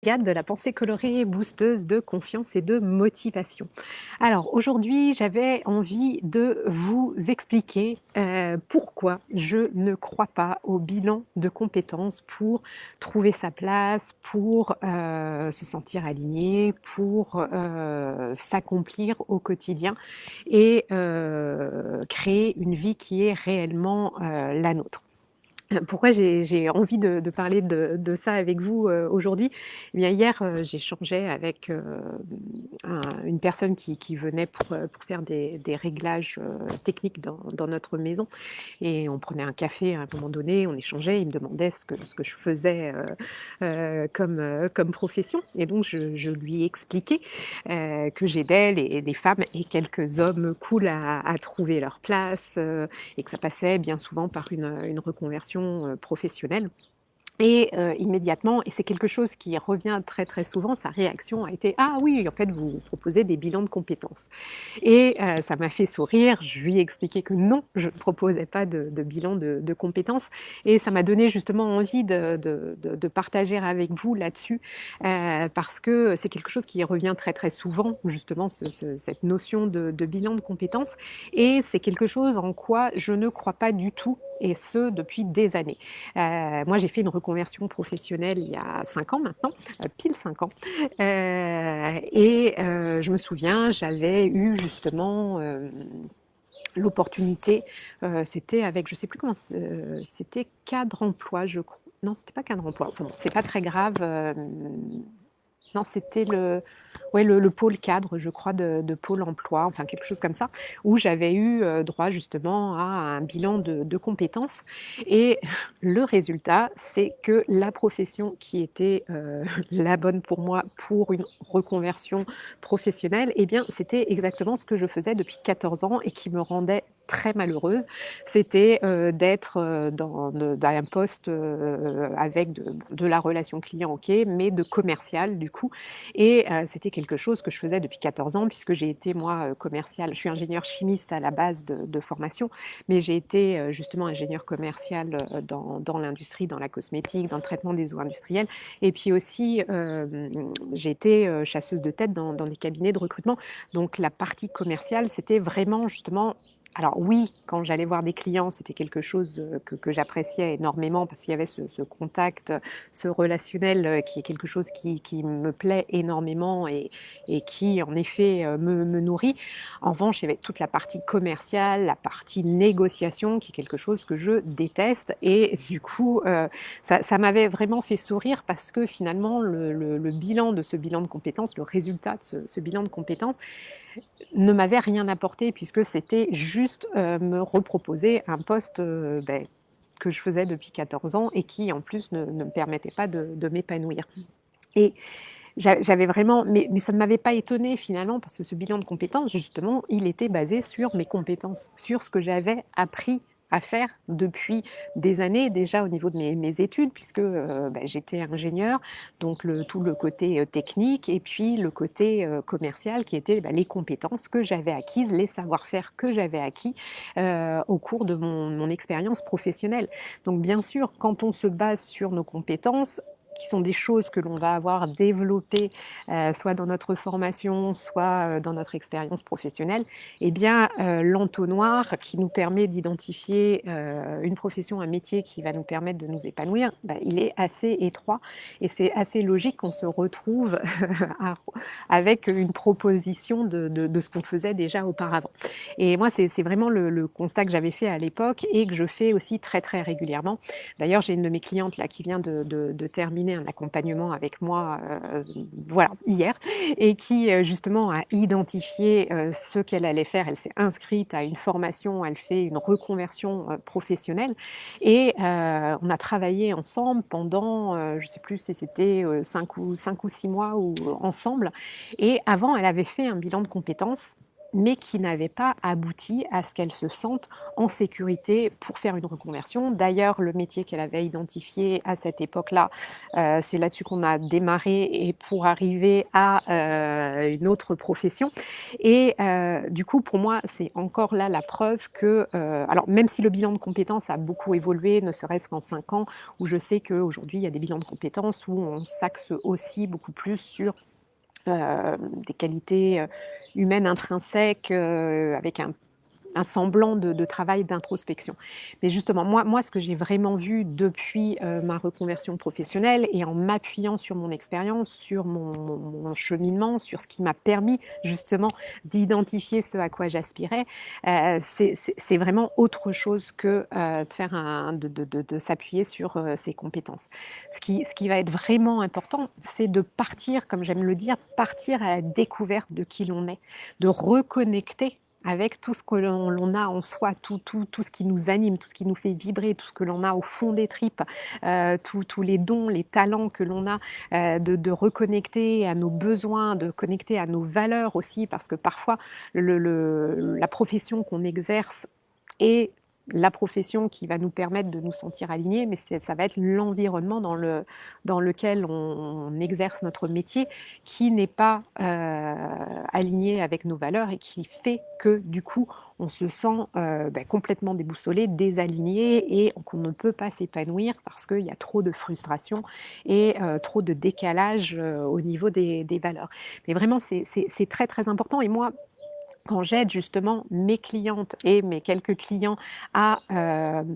Regarde de la pensée colorée, boosteuse de confiance et de motivation. Alors aujourd'hui, j'avais envie de vous expliquer pourquoi je ne crois pas au bilan de compétences pour trouver sa place, pour se sentir aligné, pour s'accomplir au quotidien et créer une vie qui est réellement la nôtre. Pourquoi j'ai envie de parler de ça avec vous, aujourd'hui? Eh bien hier, j'échangeais avec, une personne qui venait pour faire des réglages, techniques dans notre maison et on prenait un café à un moment donné, on échangeait, il me demandait ce que je faisais, comme profession et donc je lui expliquais, que j'aidais les femmes et quelques hommes cool à trouver leur place, et que ça passait bien souvent par une reconversion, professionnelle. Et immédiatement, et c'est quelque chose qui revient très, très souvent, sa réaction a été: «Ah oui, en fait, vous proposez des bilans de compétences». Et ça m'a fait sourire. Je lui ai expliqué que non, je ne proposais pas de bilan de compétences et ça m'a donné justement envie de partager avec vous là-dessus, parce que c'est quelque chose qui revient très, très souvent, justement cette notion de bilan de compétences et c'est quelque chose en quoi je ne crois pas du tout et ce depuis des années. Moi, j'ai fait une reconversion professionnelle il y a 5 ans maintenant, pile 5 ans. Et je me souviens, j'avais eu justement, l'opportunité, c'était avec je sais plus comment c'était Cadre Emploi je crois. Non, c'était pas Cadre Emploi, enfin bon, c'est pas très grave, non, c'était le pôle cadre, je crois, de Pôle emploi, enfin quelque chose comme ça, où j'avais eu, droit justement à un bilan de compétences et le résultat, c'est que la profession qui était, la bonne pour moi pour une reconversion professionnelle et bien, c'était exactement ce que je faisais depuis 14 ans et qui me rendait très malheureuse. C'était, d'être, dans un poste, avec de la relation client, OK, mais de commercial du coup et c'était quelque chose que je faisais depuis 14 ans puisque j'ai été moi, commerciale. Je suis ingénieure chimiste à la base de formation, mais j'ai été, justement ingénieure commerciale, dans l'industrie, dans la cosmétique, dans le traitement des eaux industrielles et puis aussi, j'ai été, chasseuse de tête dans des cabinets de recrutement. Donc la partie commerciale, c'était vraiment justement alors oui, quand j'allais voir des clients, c'était quelque chose, que j'appréciais énormément parce qu'il y avait ce contact, ce relationnel, qui est quelque chose qui me plaît énormément et qui en effet, me nourrit. En revanche, il y avait toute la partie commerciale, la partie négociation qui est quelque chose que je déteste et du coup, ça m'avait vraiment fait sourire parce que finalement le bilan de ce bilan de compétences, le résultat de ce bilan de compétences, ne m'avait rien apporté puisque c'était juste, me reproposer un poste, que je faisais depuis 14 ans et qui en plus ne me permettait pas de m'épanouir et j'avais vraiment mais ça ne m'avait pas étonnée finalement parce que ce bilan de compétences justement, il était basé sur mes compétences, sur ce que j'avais appris à faire depuis des années déjà au niveau de mes études puisque, j'étais ingénieure, donc tout le côté, technique et puis le côté, commercial qui était, les compétences que j'avais acquises, les savoir-faire que j'avais acquis, au cours de mon expérience professionnelle. Donc bien sûr, quand on se base sur nos compétences, qui sont des choses que l'on va avoir développées, soit dans notre formation, soit, dans notre expérience professionnelle, eh bien, l'entonnoir qui nous permet d'identifier, une profession, un métier qui va nous permettre de nous épanouir, il est assez étroit et c'est assez logique qu'on se retrouve à avec une proposition de ce qu'on faisait déjà auparavant. Et moi, c'est vraiment le constat que j'avais fait à l'époque et que je fais aussi très, très régulièrement. D'ailleurs, j'ai une de mes clientes là qui vient de terminer un accompagnement avec moi, voilà, hier et qui, justement a identifié, ce qu'elle allait faire. Elle s'est inscrite à une formation, elle fait une reconversion, professionnelle et on a travaillé ensemble pendant, je ne sais plus si c'était, 5 ou 6 mois ou ensemble et avant, elle avait fait un bilan de compétences mais qui n'avaient pas abouti à ce qu'elle se sente en sécurité pour faire une reconversion. D'ailleurs, le métier qu'elle avait identifié à cette époque-là, c'est là-dessus qu'on a démarré et pour arriver à une autre profession. Et du coup, pour moi, c'est encore là la preuve que, alors même si le bilan de compétences a beaucoup évolué, ne serait-ce qu'en 5 ans, où je sais qu'aujourd'hui, il y a des bilans de compétences où on s'axe aussi beaucoup plus sur des qualités humaines intrinsèques avec un semblant de travail d'introspection. Mais justement, moi, ce que j'ai vraiment vu depuis ma reconversion professionnelle et en m'appuyant sur mon expérience, sur mon cheminement, sur ce qui m'a permis justement d'identifier ce à quoi j'aspirais, c'est vraiment autre chose que de faire de s'appuyer sur ses compétences. Ce qui va être vraiment important, c'est de partir, comme j'aime le dire, partir à la découverte de qui l'on est, de reconnecter avec tout ce que l'on a en soi, tout ce qui nous anime, tout ce qui nous fait vibrer, tout ce que l'on a au fond des tripes, tous les dons, les talents que l'on a, de reconnecter à nos besoins, de connecter à nos valeurs aussi, parce que parfois la profession qu'on exerce est la profession qui va nous permettre de nous sentir alignés, mais ça va être l'environnement dans lequel on exerce notre métier qui n'est pas aligné avec nos valeurs et qui fait que du coup on se sent complètement déboussolé, désaligné et qu'on ne peut pas s'épanouir parce qu'il y a trop de frustration et trop de décalage au niveau des valeurs. Mais vraiment c'est très très important et moi quand j'aide justement mes clientes et mes quelques clients à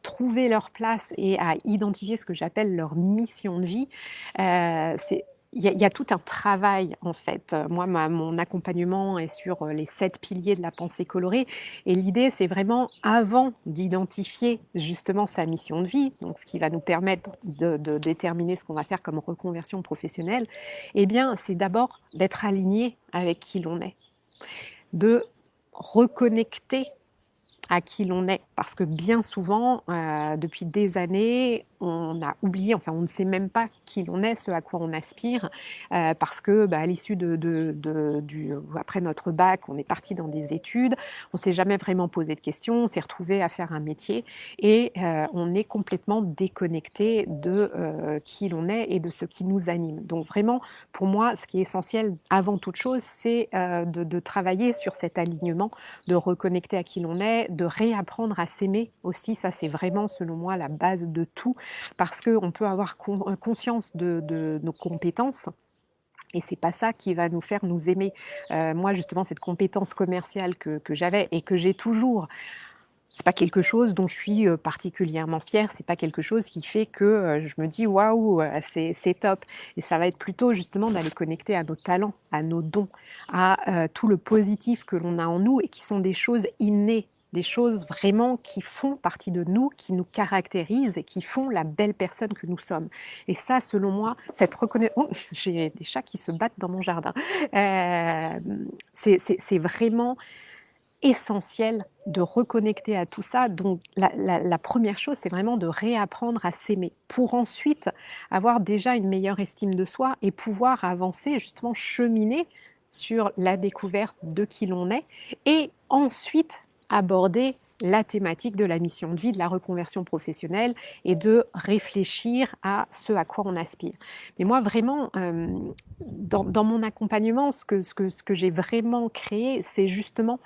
trouver leur place et à identifier ce que j'appelle leur mission de vie, il y a tout un travail en fait. Moi, mon accompagnement est sur les 7 piliers de la pensée colorée et l'idée c'est vraiment avant d'identifier justement sa mission de vie, donc ce qui va nous permettre de déterminer ce qu'on va faire comme reconversion professionnelle, eh bien c'est d'abord d'être aligné avec qui l'on est, de reconnecter à qui l'on est. Parce que bien souvent, depuis des années, on a oublié, enfin on ne sait même pas qui l'on est, ce à quoi on aspire, parce que à l'issue après notre bac, on est parti dans des études, on ne s'est jamais vraiment posé de questions, on s'est retrouvé à faire un métier et on est complètement déconnecté de qui l'on est et de ce qui nous anime. Donc vraiment, pour moi, ce qui est essentiel avant toute chose, c'est de travailler sur cet alignement, de reconnecter à qui l'on est, de réapprendre à s'aimer aussi. Ça, c'est vraiment, selon moi, la base de tout, parce qu'on peut avoir conscience de nos compétences, et c'est pas ça qui va nous faire nous aimer. Moi, justement, cette compétence commerciale que j'avais et que j'ai toujours, c'est pas quelque chose dont je suis particulièrement fière, c'est pas quelque chose qui fait que je me dis waouh, c'est top. Et ça va être plutôt justement d'aller connecter à nos talents, à nos dons, à tout le positif que l'on a en nous et qui sont des choses innées, des choses vraiment qui font partie de nous, qui nous caractérisent et qui font la belle personne que nous sommes. Et ça, selon moi, cette reconnaissance... Oh, j'ai des chats qui se battent dans mon jardin. C'est vraiment essentiel de reconnecter à tout ça. Donc la première chose, c'est vraiment de réapprendre à s'aimer pour ensuite avoir déjà une meilleure estime de soi et pouvoir avancer, justement cheminer sur la découverte de qui l'on est et ensuite aborder la thématique de la mission de vie, de la reconversion professionnelle et de réfléchir à ce à quoi on aspire. Mais moi, vraiment, dans mon accompagnement, ce que j'ai vraiment créé, c'est justement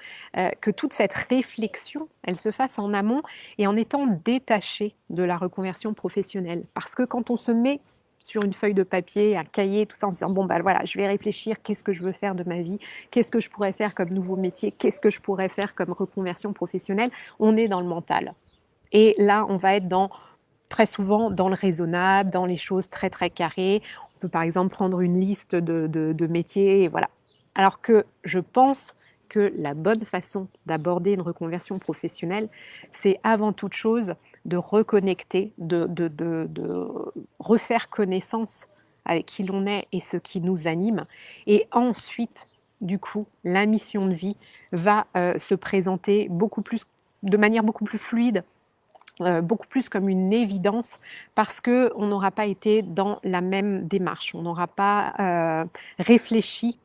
que toute cette réflexion, elle se fasse en amont et en étant détaché de la reconversion professionnelle. Parce que quand on se met sur une feuille de papier, un cahier, tout ça, en se disant bon ben voilà, je vais réfléchir, qu'est-ce que je veux faire de ma vie, qu'est-ce que je pourrais faire comme nouveau métier, qu'est-ce que je pourrais faire comme reconversion professionnelle, on est dans le mental. Et là, on va être très souvent dans le raisonnable, dans les choses très très carrées. On peut par exemple prendre une liste de métiers, et voilà. Alors que je pense que la bonne façon d'aborder une reconversion professionnelle, c'est avant toute chose de reconnecter, de refaire connaissance avec qui l'on est et ce qui nous anime. Et ensuite, du coup, la mission de vie va se présenter de manière beaucoup plus fluide, beaucoup plus comme une évidence parce qu'on n'aura pas été dans la même démarche, on n'aura pas réfléchi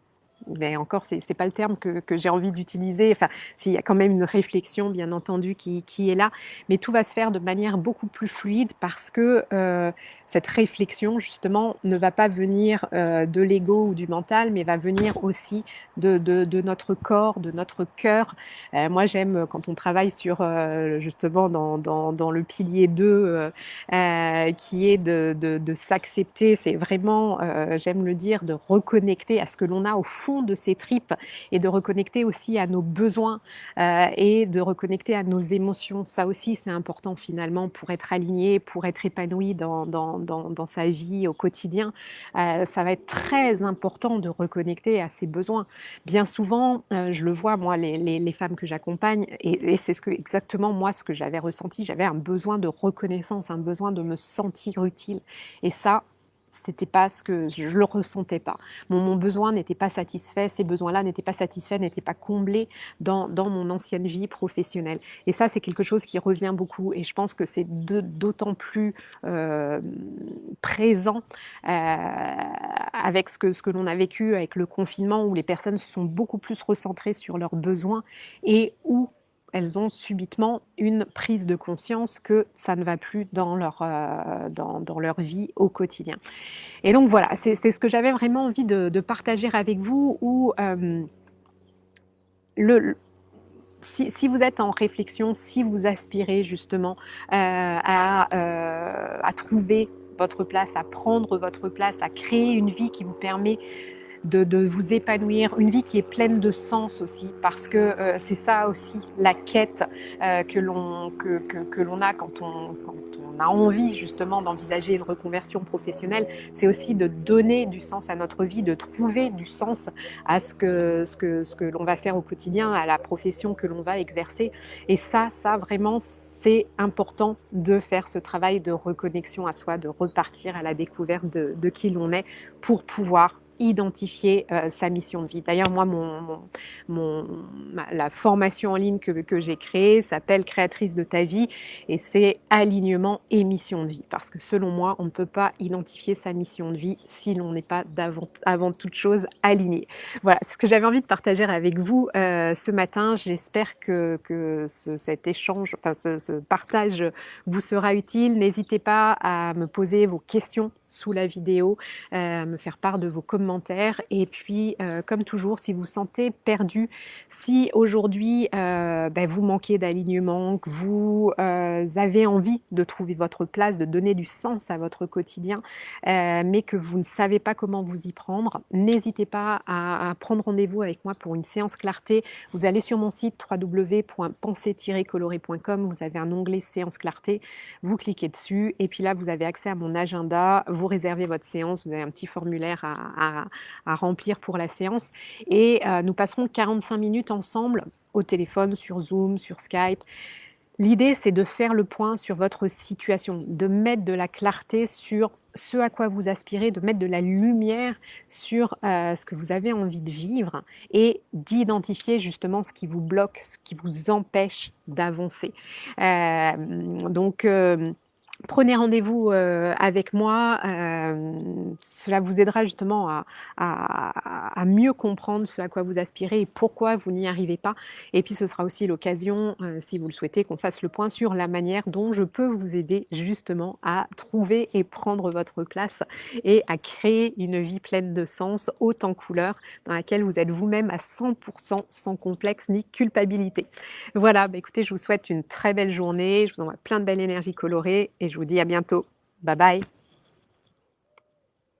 mais encore, c'est pas le terme que j'ai envie d'utiliser. Enfin, s'il y a quand même une réflexion, bien entendu, qui est là, mais tout va se faire de manière beaucoup plus fluide parce que cette réflexion, justement, ne va pas venir de l'ego ou du mental, mais va venir aussi de notre corps, de notre cœur. Moi, j'aime quand on travaille sur, justement, dans le pilier 2, qui est de s'accepter. C'est vraiment, j'aime le dire, de reconnecter à ce que l'on a au fond de ses tripes et de reconnecter aussi à nos besoins et de reconnecter à nos émotions. Ça aussi, c'est important finalement pour être aligné, pour être épanoui dans sa vie au quotidien. Ça va être très important de reconnecter à ses besoins. Bien souvent, je le vois, moi, les femmes que j'accompagne, et c'est exactement moi ce que j'avais ressenti. J'avais un besoin de reconnaissance, un besoin de me sentir utile. Et ça, c'était pas ce que je le ressentais pas. Mon besoin n'était pas satisfait, ces besoins-là n'étaient pas satisfaits, n'étaient pas comblés dans mon ancienne vie professionnelle. Et ça, c'est quelque chose qui revient beaucoup. Et je pense que c'est d'autant plus euh, présent avec ce que l'on a vécu avec le confinement, où les personnes se sont beaucoup plus recentrées sur leurs besoins et où elles ont subitement une prise de conscience que ça ne va plus dans leur vie au quotidien. Et donc voilà, c'est ce que j'avais vraiment envie de partager avec vous, où le, si vous êtes en réflexion, si vous aspirez justement à trouver votre place, à prendre votre place, à créer une vie qui vous permet de vous épanouir, une vie qui est pleine de sens aussi, parce que c'est ça aussi la quête que l'on a quand on a envie justement d'envisager une reconversion professionnelle. C'est aussi de donner du sens à notre vie, de trouver du sens à ce que l'on va faire au quotidien, à la profession que l'on va exercer. Et ça vraiment, c'est important de faire ce travail de reconnexion à soi, de repartir à la découverte de qui l'on est pour pouvoir identifier sa mission de vie. D'ailleurs, moi, la formation en ligne que j'ai créée s'appelle Créatrice de ta vie, et c'est alignement et mission de vie. Parce que selon moi, on ne peut pas identifier sa mission de vie si l'on n'est pas avant toute chose aligné. Voilà, c'est ce que j'avais envie de partager avec vous ce matin. J'espère que cet échange, enfin ce partage vous sera utile. N'hésitez pas à me poser vos questions sous la vidéo, me faire part de vos commentaires. Et puis, comme toujours, si vous sentez perdu, si aujourd'hui vous manquez d'alignement, que vous avez envie de trouver votre place, de donner du sens à votre quotidien, mais que vous ne savez pas comment vous y prendre, n'hésitez pas à prendre rendez-vous avec moi pour une séance clarté. Vous allez sur mon site www.penser-coloré.com, vous avez un onglet séance clarté, vous cliquez dessus et puis là vous avez accès à mon agenda, vous réservez votre séance, vous avez un petit formulaire à remplir pour la séance et nous passerons 45 minutes ensemble au téléphone, sur Zoom, sur Skype. L'idée, c'est de faire le point sur votre situation, de mettre de la clarté sur ce à quoi vous aspirez, de mettre de la lumière sur ce que vous avez envie de vivre et d'identifier justement ce qui vous bloque, ce qui vous empêche d'avancer. Donc, prenez rendez-vous avec moi, cela vous aidera justement à mieux comprendre ce à quoi vous aspirez et pourquoi vous n'y arrivez pas. Et puis ce sera aussi l'occasion, si vous le souhaitez, qu'on fasse le point sur la manière dont je peux vous aider justement à trouver et prendre votre place et à créer une vie pleine de sens, haute en couleurs, dans laquelle vous êtes vous-même à 100% sans complexe ni culpabilité. Voilà, écoutez, je vous souhaite une très belle journée, je vous envoie plein de belles énergies colorées et je vous dis à bientôt. Bye bye.